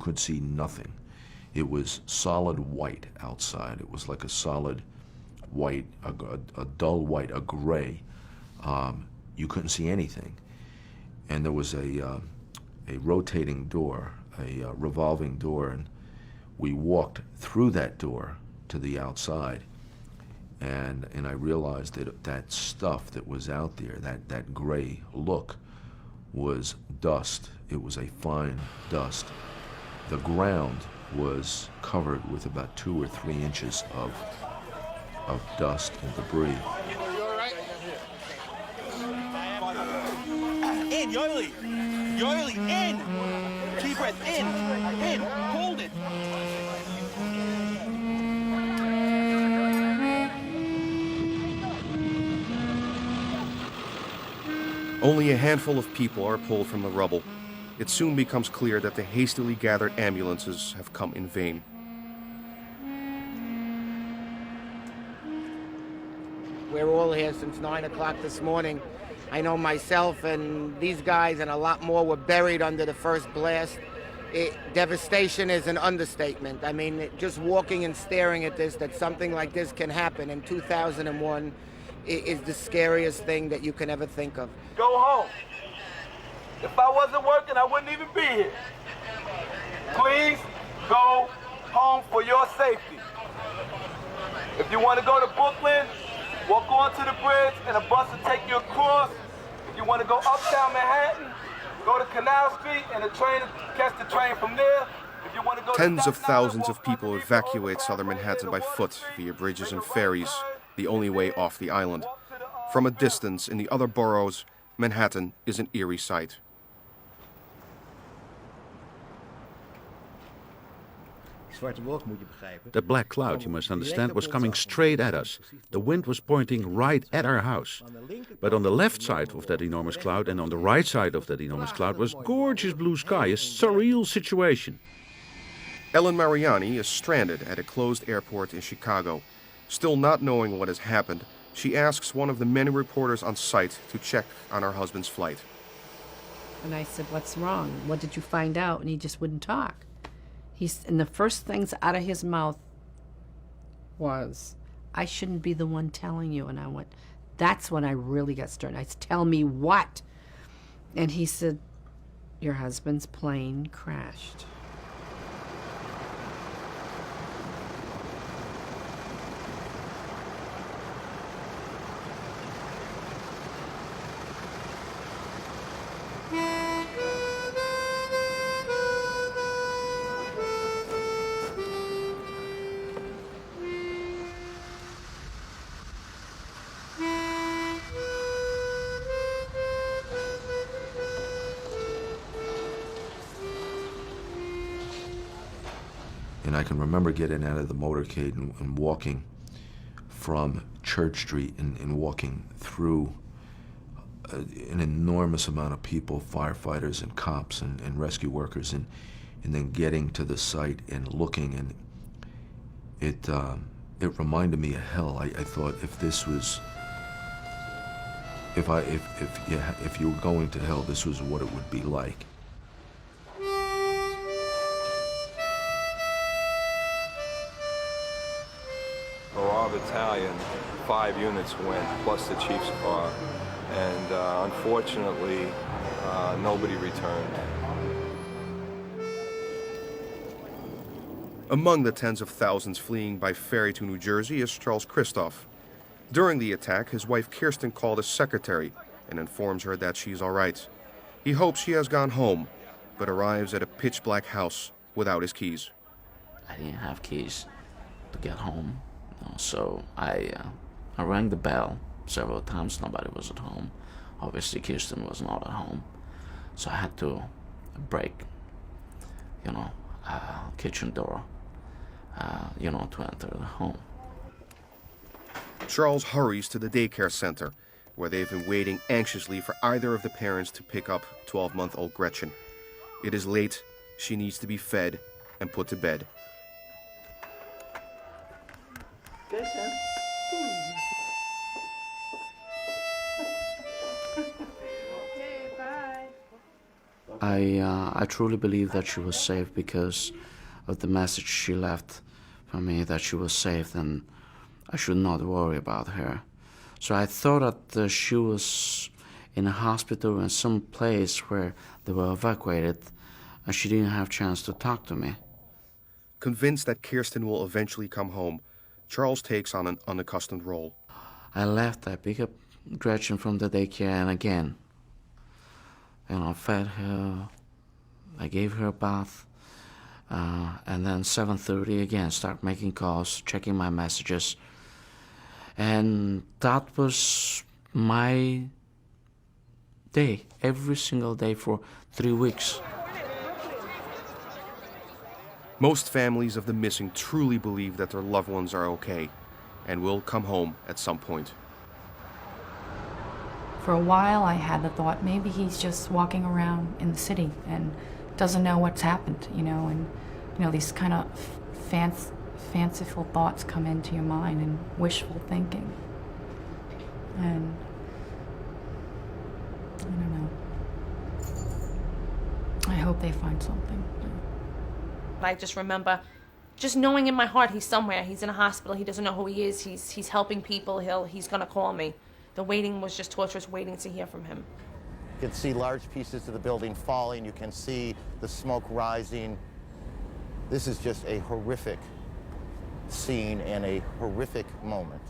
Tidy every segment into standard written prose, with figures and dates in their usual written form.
could see nothing. It was solid white outside. It was like a solid white, a dull white, a gray. You couldn't see anything. And there was a rotating door, a revolving door, and we walked through that door to the outside. And I realized that that stuff that was out there, that gray look, was dust. It was a fine dust. The ground was covered with about 2 or 3 inches of dust and debris. You all right? In, Yoeli! Yoeli, in! Deep breath, in! Hold it! Only a handful of people are pulled from the rubble. It soon becomes clear that the hastily gathered ambulances have come in vain. We're all here since 9 o'clock this morning. I know myself and these guys and a lot more were buried under the first blast. Devastation is an understatement. I mean, just walking and staring at this, that something like this can happen in 2001 is the scariest thing that you can ever think of. Go home. If I wasn't working, I wouldn't even be here. Please go home for your safety. If you want to go to Brooklyn, walk onto the bridge and a bus will take you across. If you want to go uptown Manhattan, go to Canal Street and catch the train from there. If you want to go Tens of thousands of people evacuate southern Manhattan by foot via bridges and ferries, the only way off the island. From a distance in the other boroughs, Manhattan is an eerie sight. That black cloud, you must understand, was coming straight at us. The wind was pointing right at our house. But on the left side of that enormous cloud and on the right side of that enormous cloud was gorgeous blue sky, a surreal situation. Ellen Mariani is stranded at a closed airport in Chicago. Still not knowing what has happened, she asks one of the many reporters on site to check on her husband's flight. And I said, "What's wrong? What did you find out?" And he just wouldn't talk. And the first things out of his mouth was, "I shouldn't be the one telling you." And I went, that's when I really got stern. I said, "Tell me what?" And he said, "Your husband's plane crashed." And I can remember getting out of the motorcade and walking from Church Street and walking through an enormous amount of people, firefighters and cops and rescue workers, and then getting to the site and looking, and it reminded me of hell. I thought, if this was, if you were going to hell, this was what it would be like. Our battalion, 5 units went, plus the chief's car, and unfortunately, nobody returned. Among the tens of thousands fleeing by ferry to New Jersey is Charles Christoph. During the attack, his wife Kirsten called his secretary and informs her that she's all right. He hopes she has gone home, but arrives at a pitch-black house without his keys. I didn't have keys to get home. So I rang the bell several times. Nobody was at home. Obviously, Kirsten was not at home. So I had to break, kitchen door, to enter the home. Charles hurries to the daycare center, where they've been waiting anxiously for either of the parents to pick up 12-month-old Gretchen. It is late. She needs to be fed and put to bed. I truly believe that she was safe because of the message she left for me, that she was safe and I should not worry about her. So I thought that she was in a hospital in some place where they were evacuated and she didn't have a chance to talk to me. Convinced that Kirsten will eventually come home, Charles takes on an unaccustomed role. I left, I picked up Gretchen from the daycare and again, I fed her, I gave her a bath, and then 7:30 again, start making calls, checking my messages. And that was my day, every single day for 3 weeks. Most families of the missing truly believe that their loved ones are okay and will come home at some point. For a while, I had the thought maybe he's just walking around in the city and doesn't know what's happened, and these kind of fanciful thoughts come into your mind and wishful thinking. And I don't know. I hope they find something. I just remember just knowing in my heart he's somewhere. He's in a hospital. He doesn't know who he is. He's helping people. He's gonna call me. The waiting was just torturous, waiting to hear from him. You can see large pieces of the building falling. You can see the smoke rising. This is just a horrific scene and a horrific moment.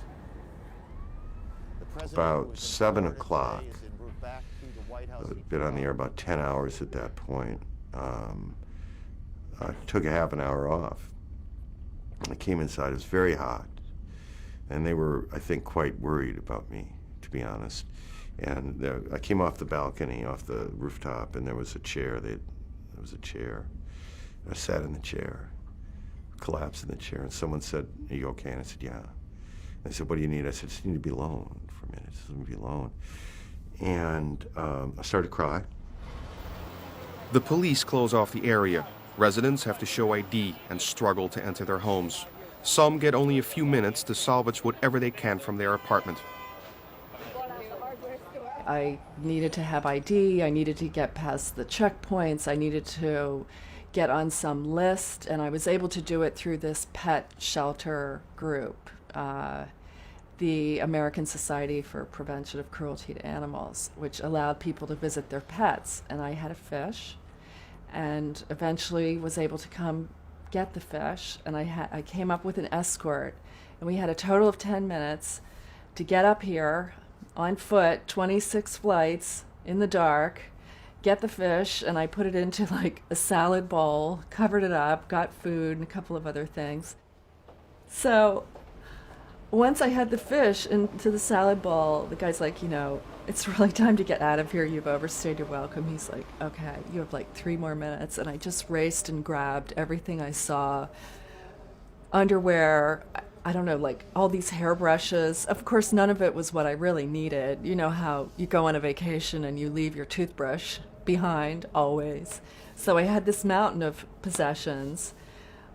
About 7 o'clock. I'd been on the air about 10 hours at that point. I took a half an hour off. I came inside, it was very hot. And they were, I think, quite worried about me, to be honest. And I came off the balcony, off the rooftop, and there was a chair. I sat in the chair, collapsed in the chair, and someone said, "Are you okay?" And I said, "Yeah." And they said, "What do you need?" I said, "I just need to be alone for a minute, just let me be alone." And I started to cry. The police close off the area. Residents have to show ID and struggle to enter their homes. Some get only a few minutes to salvage whatever they can from their apartment. I needed to have ID, I needed to get past the checkpoints, I needed to get on some list, and I was able to do it through this pet shelter group, the American Society for Prevention of Cruelty to Animals, which allowed people to visit their pets. And I had a fish, and eventually was able to come get the fish, and I came up with an escort, and we had a total of 10 minutes to get up here on foot, 26 flights in the dark, get the fish, and I put it into like a salad bowl, covered it up, got food and a couple of other things. So once I had the fish into the salad bowl, the guy's like, "It's really time to get out of here. You've overstayed your welcome." He's like, "Okay, you have like 3 more minutes." And I just raced and grabbed everything I saw. Underwear, I don't know, like all these hairbrushes. Of course, none of it was what I really needed. You know how you go on a vacation and you leave your toothbrush behind always. So I had this mountain of possessions.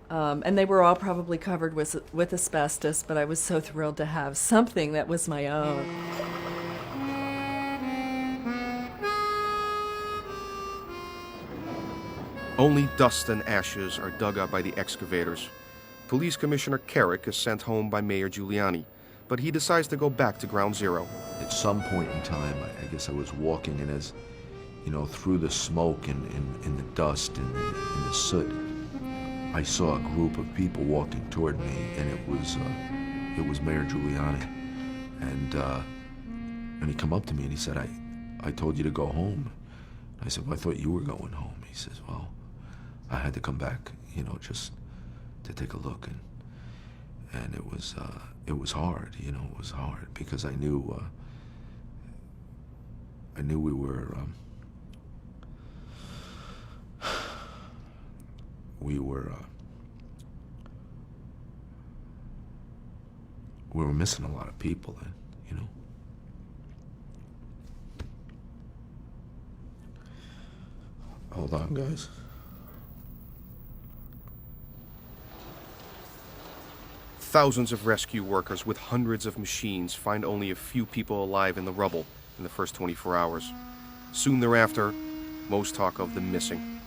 And they were all probably covered with asbestos, but I was so thrilled to have something that was my own. Only dust and ashes are dug up by the excavators. Police Commissioner Carrick is sent home by Mayor Giuliani, but he decides to go back to Ground Zero. At some point in time, I guess I was walking, and as through the smoke and the dust and the soot, I saw a group of people walking toward me, and it was Mayor Giuliani, and he come up to me and he said, "I told you to go home." I said, "Well, I thought you were going home." He says, "Well, I had to come back, just to take a look, and it was hard, it was hard because I knew we were we were missing a lot of people, and Hold on, guys. Thousands of rescue workers with hundreds of machines find only a few people alive in the rubble in the first 24 hours. Soon thereafter, Most talk of the missing.